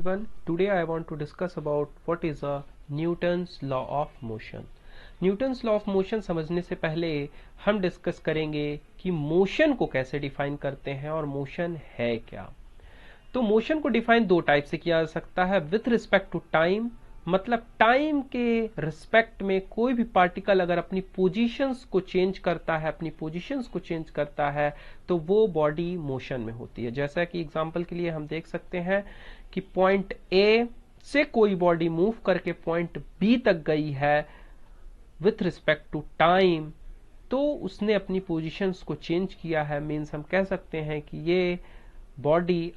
Everyone, today I want to discuss about what is a Newton's law of motion. Newton's law of motion समझने से पहले हम discuss करेंगे कि motion को कैसे डिफाइन करते हैं और मोशन है क्या। तो मोशन को डिफाइन दो टाइप से किया जा सकता है, विथ रिस्पेक्ट टू टाइम, मतलब टाइम के रिस्पेक्ट में कोई भी पार्टिकल अगर अपनी पोजीशंस को चेंज करता है, तो वो बॉडी मोशन में होती है। जैसा कि एग्जांपल के लिए हम देख सकते हैं कि पॉइंट ए से कोई बॉडी मूव करके पॉइंट बी तक गई है विथ रिस्पेक्ट टू टाइम, तो उसने अपनी पोजीशंस को चेंज किया है, मीन्स हम कह सकते हैं कि ये बॉडी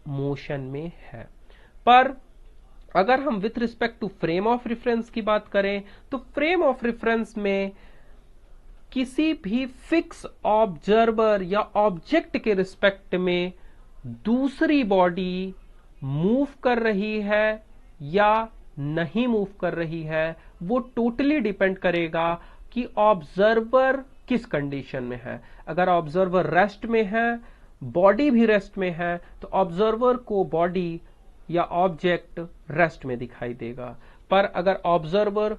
मोशन में है। पर अगर हम with respect to frame of reference की बात करें तो फ्रेम ऑफ रेफरेंस में किसी भी फिक्स ऑब्जर्वर या ऑब्जेक्ट के रिस्पेक्ट में दूसरी बॉडी मूव कर रही है या नहीं मूव कर रही है, वो टोटली डिपेंड करेगा कि ऑब्जर्वर किस कंडीशन में है। अगर ऑब्जर्वर रेस्ट में है, बॉडी भी रेस्ट में है, तो ऑब्जर्वर को बॉडी या ऑब्जेक्ट रेस्ट में दिखाई देगा। पर अगर ऑब्जर्वर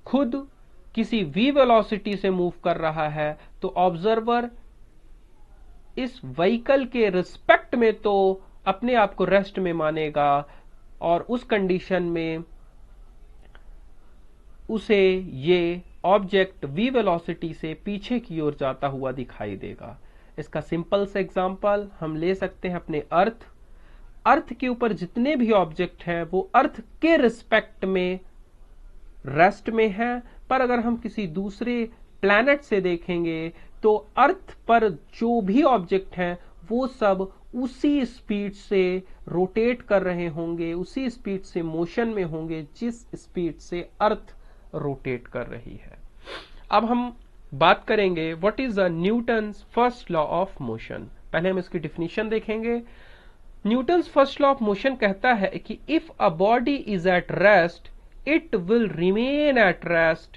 खुद किसी v वेलोसिटी से मूव कर रहा है तो ऑब्जर्वर इस व्हीकल के रिस्पेक्ट में तो अपने आप को रेस्ट में मानेगा और उस कंडीशन में उसे ये ऑब्जेक्ट v वेलोसिटी से पीछे की ओर जाता हुआ दिखाई देगा। इसका सिंपल सा एग्जांपल हम ले सकते हैं अपने अर्थ के ऊपर जितने भी ऑब्जेक्ट हैं वो अर्थ के रिस्पेक्ट में रेस्ट में है, पर अगर हम किसी दूसरे प्लैनेट से देखेंगे तो अर्थ पर जो भी ऑब्जेक्ट हैं वो सब उसी स्पीड से रोटेट कर रहे होंगे, उसी स्पीड से मोशन में होंगे जिस स्पीड से अर्थ रोटेट कर रही है। अब हम बात करेंगे what is a Newton's first law of motion. पहले हम इसकी डिफिनीशन देखेंगे। Newton's first law of motion कहता है कि if a body is at rest it will remain at rest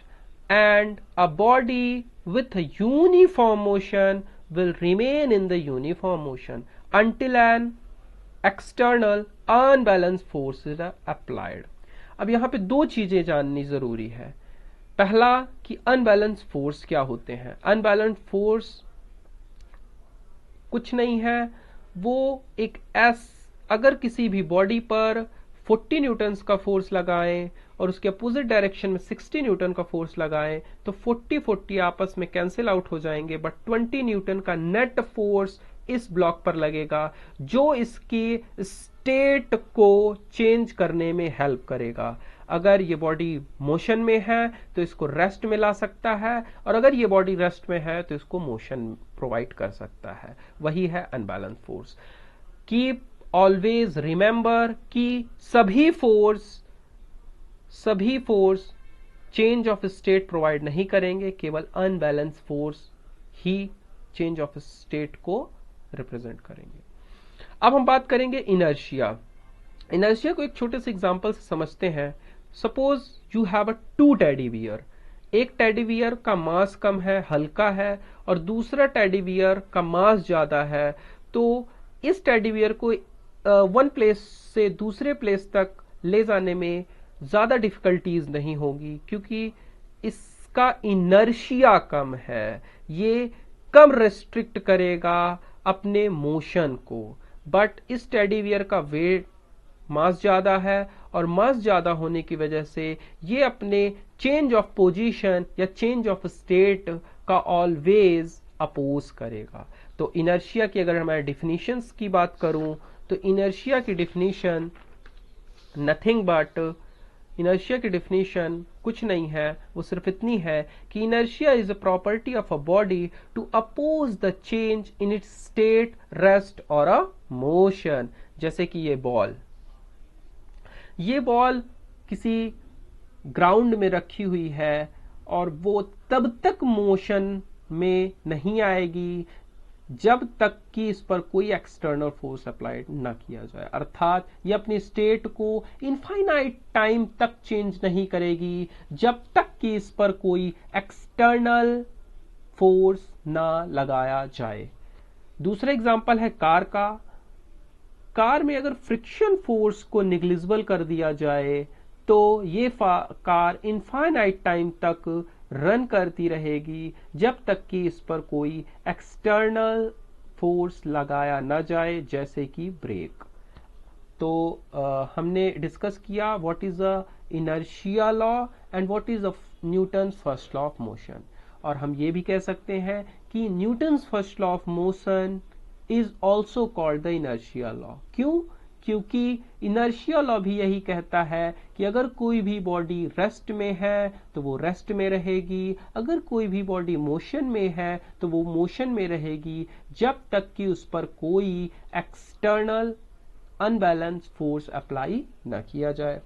and a body with a uniform motion will remain in the uniform motion until an external unbalanced force is applied। अब यहां पे दो चीजें जाननी जरूरी है। पहला कि अनबैलेंस फोर्स क्या होते हैं। अनबैलेंस फोर्स कुछ नहीं है, वो एक अगर किसी भी बॉडी पर 40 न्यूटन्स का फोर्स लगाएं और उसके अपोजिट डायरेक्शन में 60 न्यूटन का फोर्स लगाएं तो 40-40 आपस में कैंसिल आउट हो जाएंगे, बट 20 न्यूटन का नेट फोर्स इस ब्लॉक पर लगेगा जो इसकी स्टेट को चेंज करने में हेल्प करेगा। अगर ये बॉडी मोशन में है तो इसको रेस्ट में ला सकता है, और अगर ये बॉडी रेस्ट में है तो इसको मोशन प्रोवाइड कर सकता है। वही है unbalance force. Keep always remember कि सभी force change of state provide नहीं करेंगे, केवल unbalance force he change of state को रिप्रेजेंट करेंगे। अब हम बात करेंगे इनर्शिया। इनर्शिया को एक छोटे से एग्जांपल से समझते हैं। Suppose you have a two teddy bear. एक टेडी बियर का मास कम है, हल्का है, और दूसरा टेडी बियर का मास ज्यादा है। तो इस टेडी बियर को वन प्लेस से दूसरे प्लेस तक ले जाने में ज्यादा डिफिकल्टीज नहीं होगी क्योंकि इसका इनर्शिया कम है, ये कम रेस्ट्रिक्ट करेगा अपने मोशन को। बट इस टेडी बियर का वेट मास ज्यादा है और मास ज्यादा होने की वजह से ये अपने चेंज ऑफ पोजीशन या चेंज ऑफ स्टेट का ऑलवेज अपोज करेगा। तो इनर्शिया की अगर मैं डिफिनीशंस की बात करूं तो इनर्शिया की डिफिनीशन कुछ नहीं है, वो सिर्फ इतनी है कि inertia is a property of a body to oppose the change in its state, rest और अ मोशन। जैसे कि ये बॉल किसी ग्राउंड में रखी हुई है और वो तब तक मोशन में नहीं आएगी जब तक कि इस पर कोई एक्सटर्नल फोर्स अप्लाइड ना किया जाए, अर्थात ये अपनी स्टेट को इनफाइनाइट टाइम तक चेंज नहीं करेगी जब तक कि इस पर कोई एक्सटर्नल फोर्स ना लगाया जाए। दूसरा एग्जांपल है कार का। कार में अगर फ्रिक्शन फोर्स को निग्लिजिबल कर दिया जाए तो ये कार इनफाइनाइट टाइम तक रन करती रहेगी जब तक कि इस पर कोई एक्सटर्नल फोर्स लगाया ना जाए, जैसे कि ब्रेक। तो हमने डिस्कस किया what is a inertia law and what is a Newton's first law of motion. और हम ये भी कह सकते हैं कि Newton's first law of motion is also called the inertia law. क्यों? क्योंकि इनर्शिया लॉ भी यही कहता है कि अगर कोई भी बॉडी रेस्ट में है तो वो रेस्ट में रहेगी, अगर कोई भी बॉडी मोशन में है तो वो मोशन में रहेगी, जब तक कि उस पर कोई एक्सटर्नल अनबैलेंस फोर्स अप्लाई न किया जाए।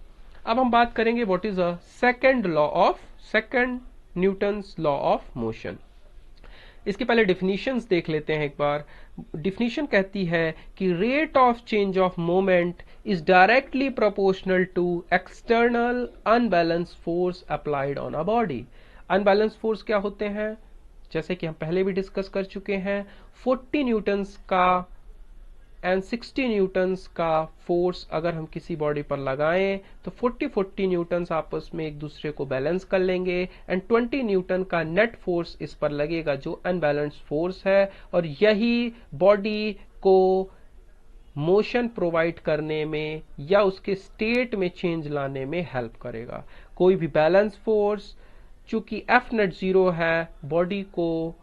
अब हम बात करेंगे what is a second Newton's law of motion. इसके पहले डिफिनीशंस देख लेते हैं एक बार। डिफिनीशन कहती है कि rate of change of moment is directly proportional to external unbalance force applied on a body. Unbalance force क्या होते हैं? जैसे कि हम पहले भी डिस्कस कर चुके हैं, 40 न्यूटन्स का एंड 60 न्यूटन्स का फोर्स अगर हम किसी बॉडी पर लगाएं तो 40 न्यूटन्स आपस में एक दूसरे को बैलेंस कर लेंगे एंड 20 न्यूटन का नेट फोर्स इस पर लगेगा जो अनबैलेंस्ड फोर्स है, और यही बॉडी को मोशन प्रोवाइड करने में या उसके स्टेट में चेंज लाने में हेल्प करेगा। कोई भी बैलेंस फोर्स चूंकि एफ नेट 0 है, बॉडी को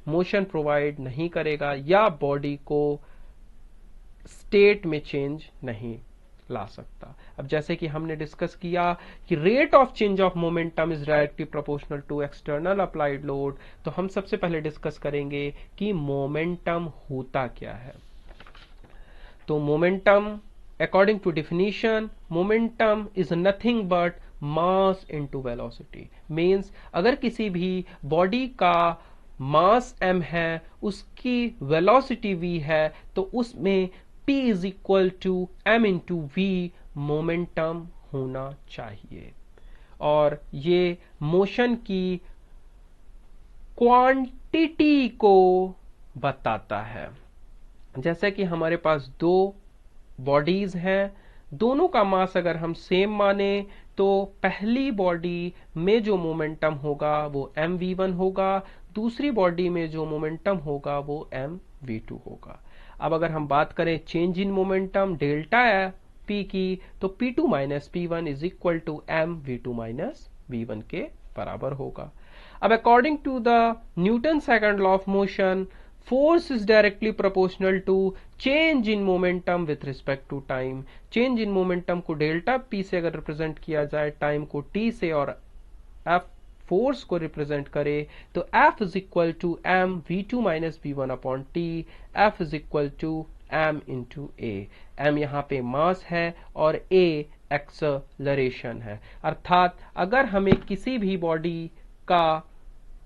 मोशन प्रोवाइड नहीं करेगा या बॉडी को स्टेट में चेंज नहीं ला सकता। अब जैसे कि हमने डिस्कस किया कि rate of change of momentum is directly proportional to external applied load, तो हम सबसे पहले डिस्कस करेंगे कि मोमेंटम होता क्या है। तो momentum according to definition, momentum is nothing but mass into velocity. Means अगर किसी भी बॉडी का मास m है, उसकी वेलोसिटी v है, तो उसमें p is equal to m into v momentum होना चाहिए। और ये मोशन की क्वांटिटी को बताता है। जैसे कि हमारे पास दो बॉडीज हैं, दोनों का मास अगर हम सेम माने तो पहली बॉडी में जो मोमेंटम होगा वो mv1 होगा, दूसरी बॉडी में जो मोमेंटम होगा वो mv2 होगा। अब अगर हम बात करें change in momentum delta p की, तो p2 minus p1 is equal to mv2 minus v1 के बराबर होगा। अब according to the Newton second law of motion, force is directly proportional to change in momentum with respect to time. Change in momentum को delta p से अगर represent किया जाए, time को t से, और f फोर्स को रिप्रेजेंट करे तो F is equal to m v2 minus v1 upon t, F is equal to m into a। m यहाँ पे मास है और a एक्सेलरेशन है। अर्थात अगर हमें किसी भी बॉडी का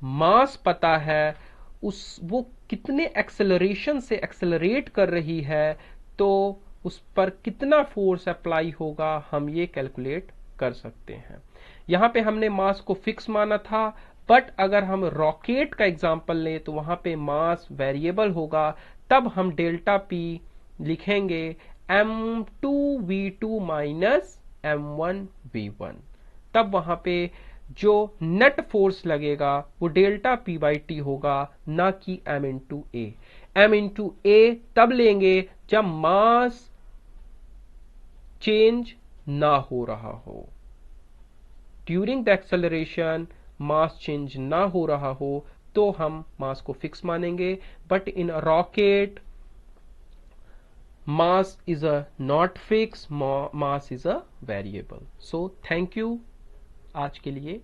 मास पता है, वो कितने एक्सेलरेशन से एक्सेलरेट कर रही है, तो उस पर कितना फोर्स अप्लाई होगा हम ये कैलकुलेट कर सकते हैं। यहां पे हमने मास को फिक्स माना था, बट अगर हम रॉकेट का एग्जांपल लें तो वहां पे मास वेरिएबल होगा, तब हम डेल्टा p लिखेंगे m2v2 माइनस m1v1। तब वहां पे जो नेट फोर्स लगेगा वो डेल्टा p बाई टी होगा, ना कि m इंटू ए। m इंटू ए तब लेंगे जब मास चेंज ना हो रहा हो, during the acceleration mass change ना हो रहा हो तो हम मास को फिक्स मानेंगे, but in rocket mass is a not fix, mass is a variable. So thank you, आज के लिए